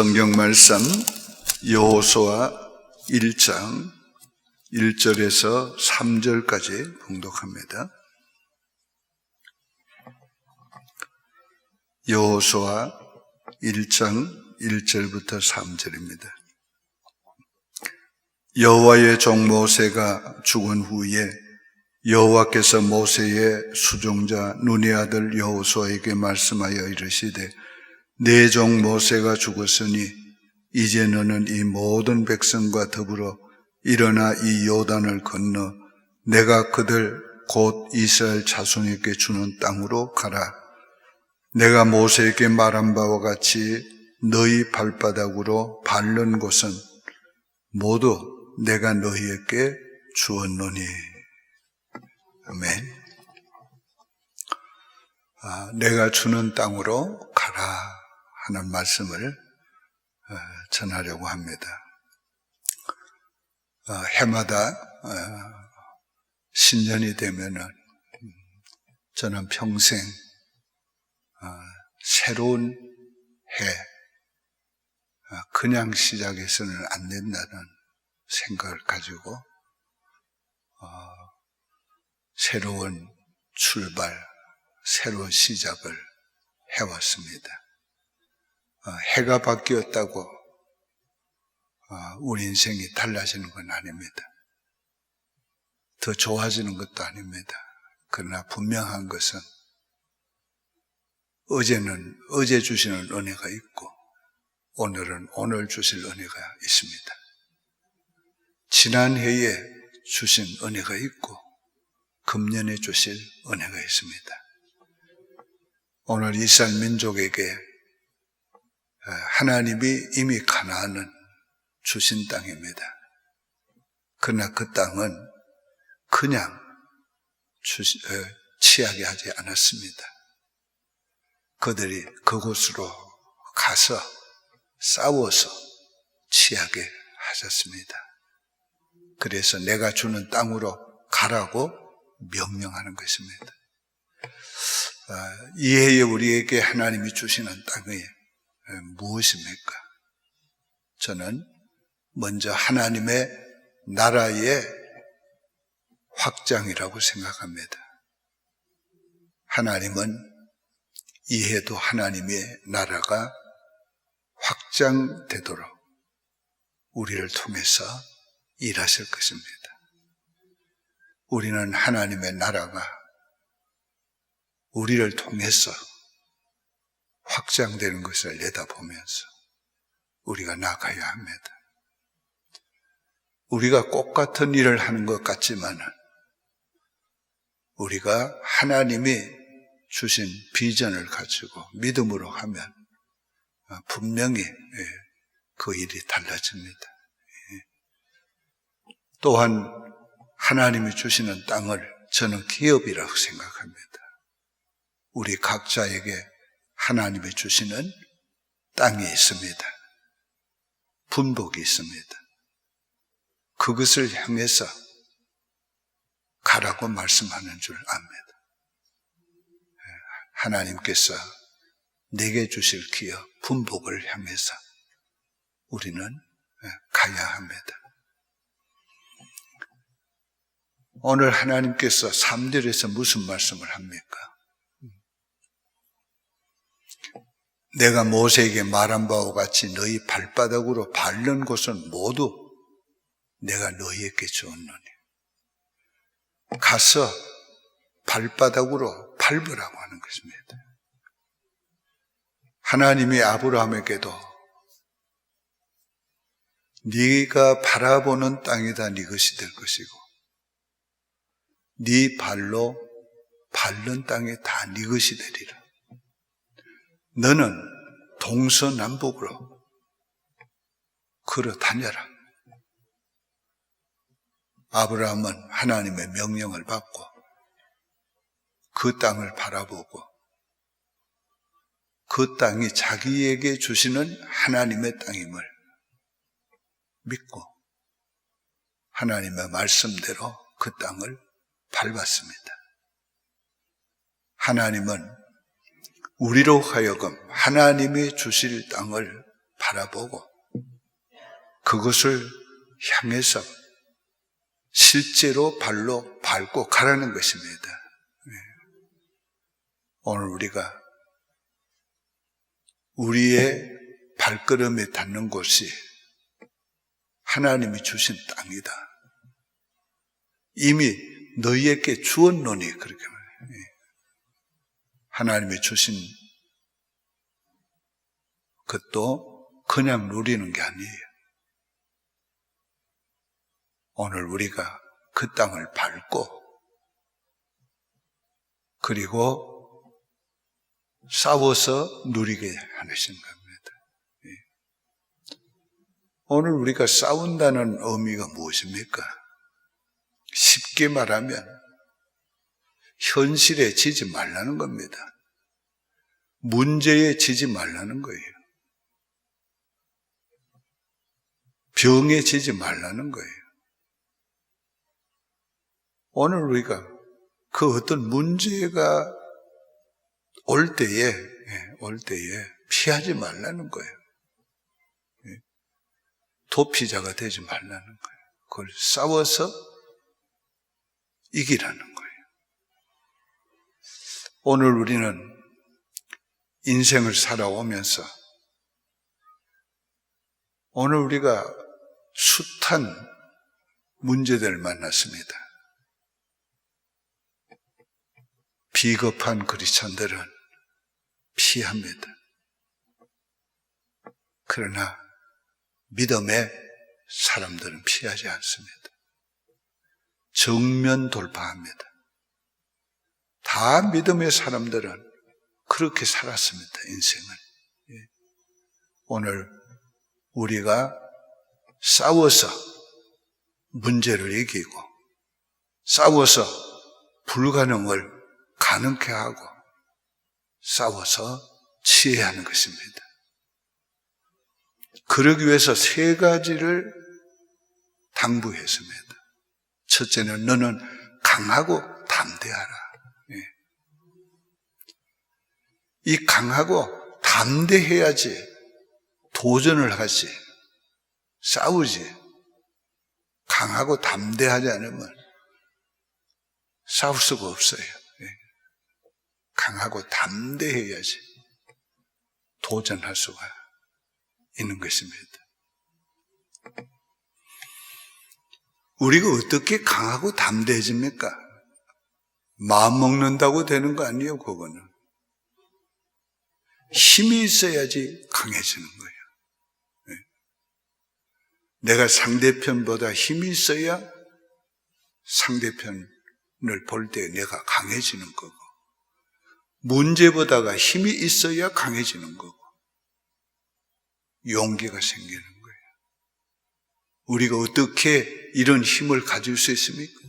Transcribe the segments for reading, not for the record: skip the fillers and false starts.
성경 말씀 여호수아 1장 1절에서 3절까지 봉독합니다. 여호수아 1장 1절부터 3절입니다. 여호와의 종 모세가 죽은 후에 여호와께서 모세의 수종자 눈의 아들 여호수아에게 말씀하여 이르시되 내 종 모세가 죽었으니 이제 너는 이 모든 백성과 더불어 일어나 이 요단을 건너 내가 그들 곧 이스라엘 자손에게 주는 땅으로 가라. 내가 모세에게 말한 바와 같이 너희 발바닥으로 밟는 곳은 모두 내가 너희에게 주었노니. 아멘. 내가 주는 땅으로 가라 하는 말씀을 전하려고 합니다. 해마다 신년이 되면은 저는 평생 새로운 해 그냥 시작해서는 안 된다는 생각을 가지고 새로운 출발, 새로운 시작을 해왔습니다. 해가 바뀌었다고 우리 인생이 달라지는 건 아닙니다. 더 좋아지는 것도 아닙니다. 그러나 분명한 것은 어제는 어제 주시는 은혜가 있고 오늘은 오늘 주실 은혜가 있습니다. 지난해에 주신 은혜가 있고 금년에 주실 은혜가 있습니다. 오늘 이스라엘 민족에게 하나님이 이미 가나안은 주신 땅입니다. 그러나 그 땅은 그냥 취하게 하지 않았습니다. 그들이 그곳으로 가서 싸워서 취하게 하셨습니다. 그래서 내가 주는 땅으로 가라고 명령하는 것입니다. 이 해에 우리에게 하나님이 주시는 땅이 무엇입니까? 저는 먼저 하나님의 나라의 확장이라고 생각합니다. 하나님은 이 해도 하나님의 나라가 확장되도록 우리를 통해서 일하실 것입니다. 우리는 하나님의 나라가 우리를 통해서 확장되는 것을 내다보면서 우리가 나가야 합니다. 우리가 꼭 같은 일을 하는 것 같지만은 우리가 하나님이 주신 비전을 가지고 믿음으로 하면 분명히 그 일이 달라집니다. 또한 하나님이 주시는 땅을 저는 기업이라고 생각합니다. 우리 각자에게 하나님이 주시는 땅이 있습니다. 분복이 있습니다. 그것을 향해서 가라고 말씀하는 줄 압니다. 하나님께서 내게 주실 기업, 분복을 향해서 우리는 가야 합니다. 오늘 하나님께서 3절에서 무슨 말씀을 합니까? 내가 모세에게 말한 바와 같이 너희 발바닥으로 밟는 곳은 모두 내가 너희에게 주었노니. 가서 발바닥으로 밟으라고 하는 것입니다. 하나님이 아브라함에게도 네가 바라보는 땅이다 네 것이 될 것이고 네 발로 밟는 땅이 다 네 것이 되리라. 너는 동서남북으로 걸어 다녀라. 아브라함은 하나님의 명령을 받고 그 땅을 바라보고 그 땅이 자기에게 주시는 하나님의 땅임을 믿고 하나님의 말씀대로 그 땅을 밟았습니다. 하나님은 우리로 하여금 하나님이 주실 땅을 바라보고 그것을 향해서 실제로 발로 밟고 가라는 것입니다. 오늘 우리가 우리의 발걸음에 닿는 곳이 하나님이 주신 땅이다. 이미 너희에게 주었노니 그렇게 말해요. 하나님이 주신 것도 그냥 누리는 게 아니에요. 오늘 우리가 그 땅을 밟고 그리고 싸워서 누리게 하시는 겁니다. 오늘 우리가 싸운다는 의미가 무엇입니까? 쉽게 말하면 현실에 지지 말라는 겁니다. 문제에 지지 말라는 거예요. 병에 지지 말라는 거예요. 오늘 우리가 그 어떤 문제가 올 때에 피하지 말라는 거예요. 도피자가 되지 말라는 거예요. 그걸 싸워서 이기라는 거예요. 오늘 우리는 인생을 살아오면서 오늘 우리가 숱한 문제들을 만났습니다. 비겁한 크리스천들은 피합니다. 그러나 믿음의 사람들은 피하지 않습니다. 정면 돌파합니다. 다 믿음의 사람들은 그렇게 살았습니다. 인생을. 오늘 우리가 싸워서 문제를 이기고 싸워서 불가능을 가능케 하고 싸워서 지혜하는 것입니다. 그러기 위해서 세 가지를 당부했습니다. 첫째는 너는 강하고 담대하라. 이 강하고 담대해야지 도전을 하지 싸우지. 강하고 담대하지 않으면 싸울 수가 없어요. 강하고 담대해야지 도전할 수가 있는 것입니다. 우리가 어떻게 강하고 담대해집니까? 마음 먹는다고 되는 거 아니에요, 그거는. 힘이 있어야지 강해지는 거예요. 내가 상대편보다 힘이 있어야 상대편을 볼 때 내가 강해지는 거고, 문제보다가 힘이 있어야 강해지는 거고, 용기가 생기는 거예요. 우리가 어떻게 이런 힘을 가질 수 있습니까?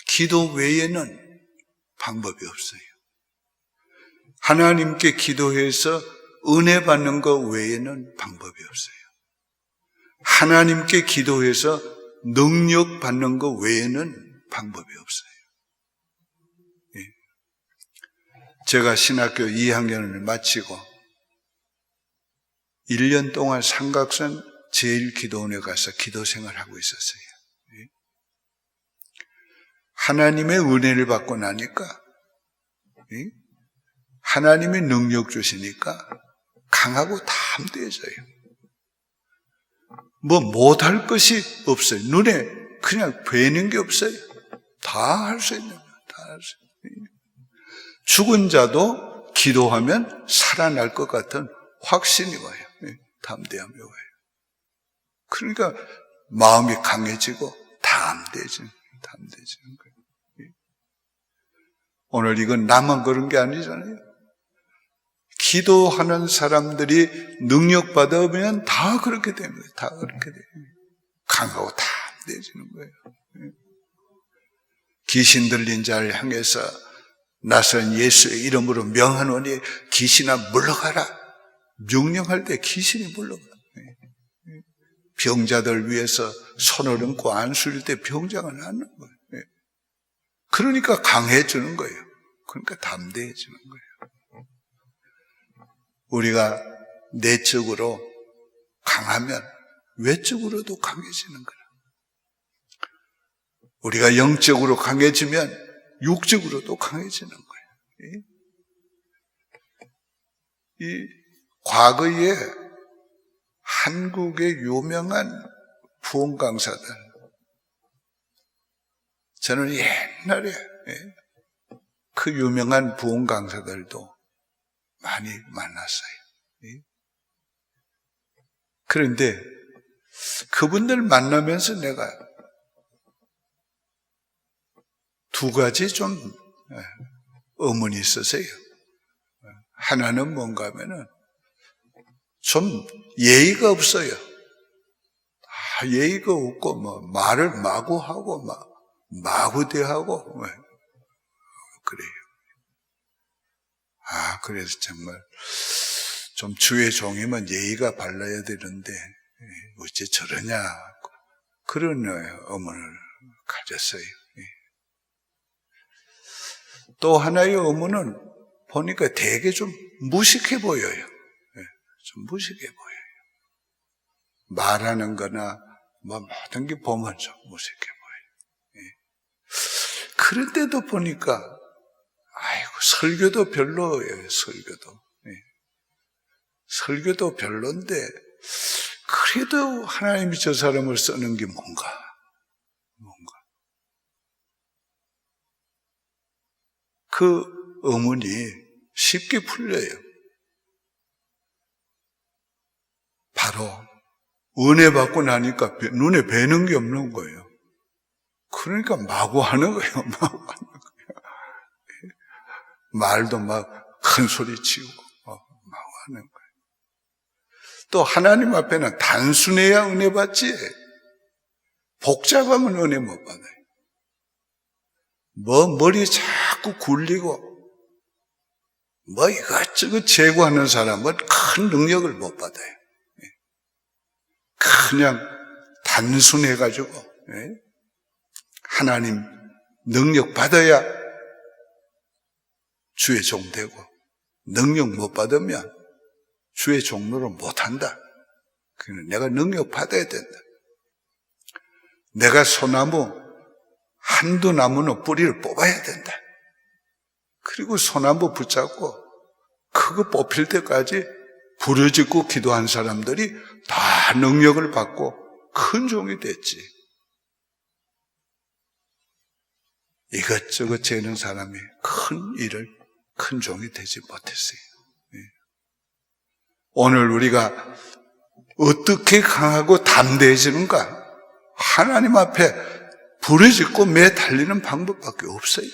기도 외에는 방법이 없어요. 하나님께 기도해서 은혜 받는 것 외에는 방법이 없어요. 하나님께 기도해서 능력 받는 것 외에는 방법이 없어요. 제가 신학교 2학년을 마치고 1년 동안 삼각산 제일기도원에 가서 기도 생활하고 있었어요. 하나님의 은혜를 받고 나니까 하나님의 능력 주시니까 강하고 담대해져요. 뭐 못할 것이 없어요. 눈에 그냥 뵈는 게 없어요. 다 할 수 있는 거예요. 다 할 수 있는. 죽은 자도 기도하면 살아날 것 같은 확신이 와요. 담대함이 와요. 그러니까 마음이 강해지고 담대해지는 거예요. 오늘 이건 나만 그런 게 아니잖아요. 기도하는 사람들이 능력 받으면 다 그렇게 됩니다. 다 그렇게 돼요. 강하고 담대해지는 거예요. 귀신 들린 자를 향해서 나선 예수의 이름으로 명하노니 귀신아 물러가라. 명령할 때 귀신이 물러가. 병자들 위해서 손을 얹고 안수일 때 병자가 낫는 거예요. 그러니까 강해지는 거예요. 그러니까 담대해지는 거예요. 우리가 내적으로 강하면 외적으로도 강해지는 거야. 우리가 영적으로 강해지면 육적으로도 강해지는 거예요. 이 과거에 한국의 유명한 부흥 강사들, 저는 옛날에 그 유명한 부흥 강사들도 많이 만났어요. 그런데 그분들 만나면서 내가 두 가지 좀 의문이 있었어요. 하나는 뭔가 하면은 좀 예의가 없어요. 예의가 없고 뭐 말을 마구하고 마구대하고 그래요. 그래서 정말 좀 주의 종이면 예의가 발라야 되는데 어째 저러냐 그런 의문을 가졌어요. 또 하나의 의문은 보니까 되게 좀 무식해 보여요. 좀 무식해 보여요. 말하는 거나 뭐 모든 게 보면 좀 무식해 보여요. 그런데도 보니까 설교도 별로예요. 설교도 별론데 그래도 하나님이 저 사람을 쓰는 게 뭔가 그 의문이 쉽게 풀려요. 바로 은혜 받고 나니까 눈에 뵈는 게 없는 거예요. 그러니까 마구 하는 거예요. 말도 막 큰 소리 치고 마구 하는 거예요. 또 하나님 앞에는 단순해야 은혜 받지 복잡하면 은혜 못 받아요. 머리 자꾸 굴리고 이것저것 제거하는 사람은 큰 능력을 못 받아요. 그냥 단순해가지고 하나님 능력 받아야 주의 종 되고 능력 못 받으면 주의 종로를 못한다. 그러니까 내가 능력 받아야 된다. 내가 소나무 한두 나무는 뿌리를 뽑아야 된다. 그리고 소나무 붙잡고 그거 뽑힐 때까지 부르짖고 기도한 사람들이 다 능력을 받고 큰 종이 됐지. 이것저것 재는 사람이 큰 종이 되지 못했어요. 오늘 우리가 어떻게 강하고 담대해지는가? 하나님 앞에 부르짖고 매달리는 방법밖에 없어요.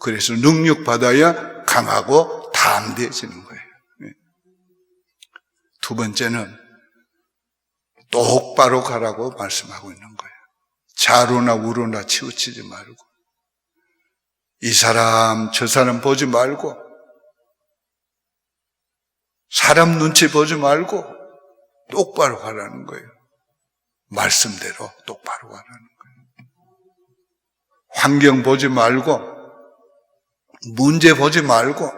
그래서 능력 받아야 강하고 담대해지는 거예요. 두 번째는 똑바로 가라고 말씀하고 있는 거예요. 좌로나 우로나 치우치지 말고 이 사람 저 사람 보지 말고 사람 눈치 보지 말고 똑바로 가라는 거예요. 말씀대로 똑바로 가라는 거예요. 환경 보지 말고 문제 보지 말고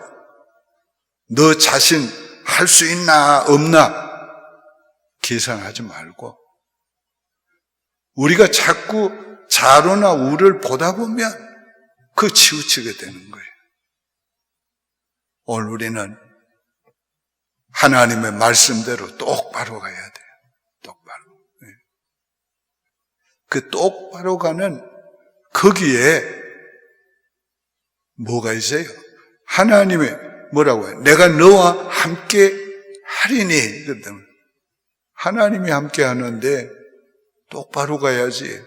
너 자신 할 수 있나 없나 계산하지 말고 우리가 자꾸 좌로나 우를 보다 보면 그 치우치게 되는 거예요. 오늘 우리는 하나님의 말씀대로 똑바로 가야 돼요. 똑바로. 그 똑바로 가는 거기에 뭐가 있어요? 하나님의 뭐라고 해요? 내가 너와 함께 하리니. 하나님이 함께 하는데 똑바로 가야지.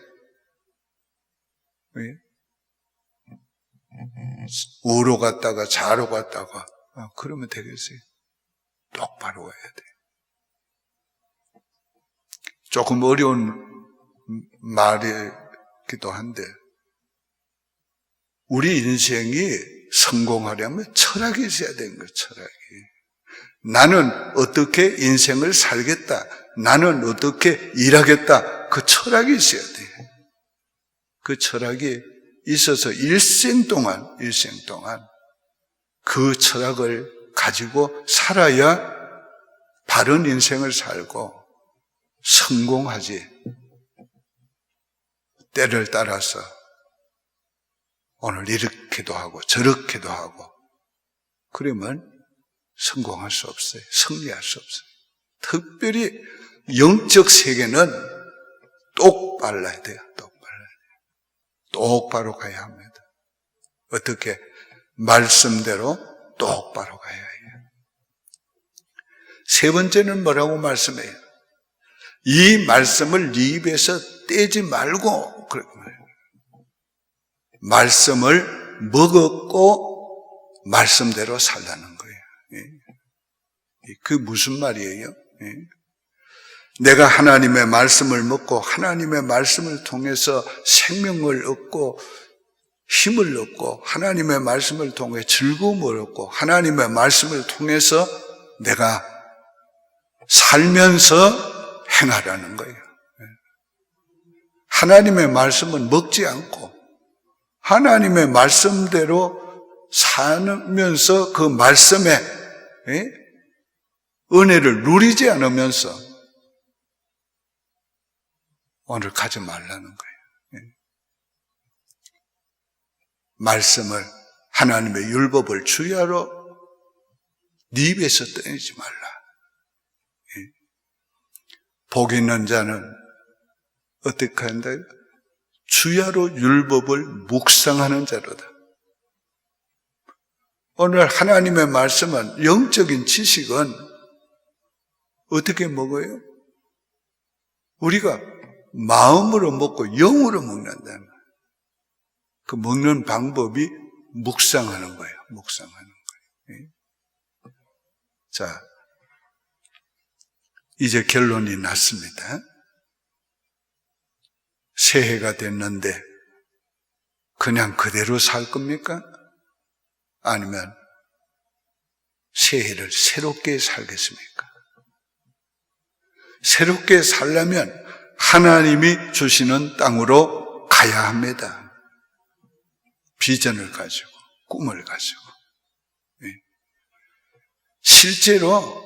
우로 갔다가 좌로 갔다가 그러면 되겠어요? 똑바로 가야 돼요. 조금 어려운 말이기도 한데 우리 인생이 성공하려면 철학이 있어야 되는 거예요. 철학이. 나는 어떻게 인생을 살겠다. 나는 어떻게 일하겠다. 그 철학이 있어야 돼요. 그 철학이 있어서 일생 동안 그 철학을 가지고 살아야 바른 인생을 살고 성공하지. 때를 따라서 오늘 이렇게도 하고 저렇게도 하고 그러면 성공할 수 없어요. 승리할 수 없어요. 특별히 영적 세계는 똑발라야 돼요. 똑바로 가야 합니다. 어떻게? 말씀대로 똑바로 가야 해요. 세 번째는 뭐라고 말씀해요? 이 말씀을 네 입에서 떼지 말고 그렇게 말해요. 말씀을 먹었고 말씀대로 살라는 거예요. 그게 무슨 말이에요? 내가 하나님의 말씀을 먹고 하나님의 말씀을 통해서 생명을 얻고 힘을 얻고 하나님의 말씀을 통해 즐거움을 얻고 하나님의 말씀을 통해서 내가 살면서 행하라는 거예요. 하나님의 말씀은 먹지 않고 하나님의 말씀대로 살면서 그 말씀에 은혜를 누리지 않으면서 오늘 가지 말라는 거예요. 말씀을 하나님의 율법을 주야로 네 입에서 떼지 말라. 복 있는 자는 어떻게 한다? 주야로 율법을 묵상하는 자로다. 오늘 하나님의 말씀은 영적인 지식은 어떻게 먹어요? 우리가 마음으로 먹고 영으로 먹는다는 그 먹는 방법이 묵상하는 거예요. 묵상하는 거예요. 자, 이제 결론이 났습니다. 새해가 됐는데 그냥 그대로 살 겁니까? 아니면 새해를 새롭게 살겠습니까? 새롭게 살려면 하나님이 주시는 땅으로 가야 합니다. 비전을 가지고, 꿈을 가지고. 실제로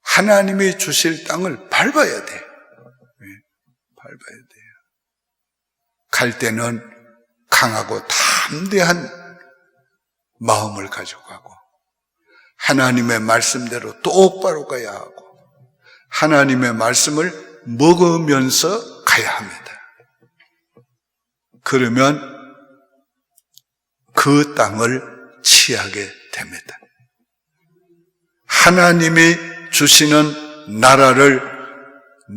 하나님이 주실 땅을 밟아야 돼. 밟아야 돼요. 갈 때는 강하고 담대한 마음을 가지고 가고, 하나님의 말씀대로 똑바로 가야 하고, 하나님의 말씀을 먹으면서 가야 합니다. 그러면 그 땅을 취하게 됩니다. 하나님이 주시는 나라를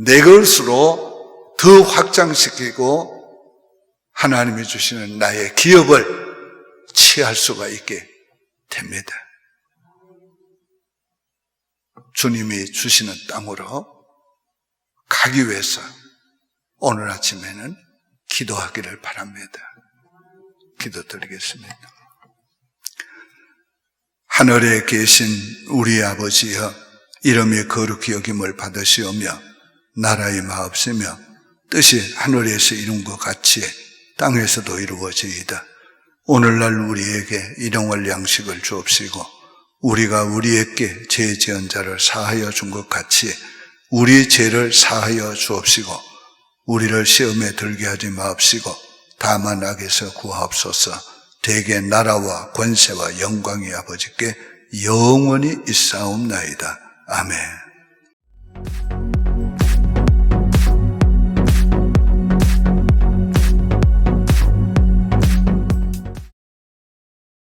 내 것으로 더 확장시키고 하나님이 주시는 나의 기업을 취할 수가 있게 됩니다. 주님이 주시는 땅으로 가기 위해서 오늘 아침에는 기도하기를 바랍니다. 기도드리겠습니다. 하늘에 계신 우리 아버지여, 이름이 거룩히 여김을 받으시오며 나라의 마옵시며 뜻이 하늘에서 이룬 것 같이 땅에서도 이루어지이다. 오늘날 우리에게 일용할 양식을 주옵시고 우리가 우리에게 죄 지은 자를 사하여 준 것 같이 우리 죄를 사하여 주옵시고 우리를 시험에 들게 하지 마옵시고 다만 악에서 구하옵소서. 대개 나라와 권세와 영광이 아버지께 영원히 있사옵나이다. 아멘.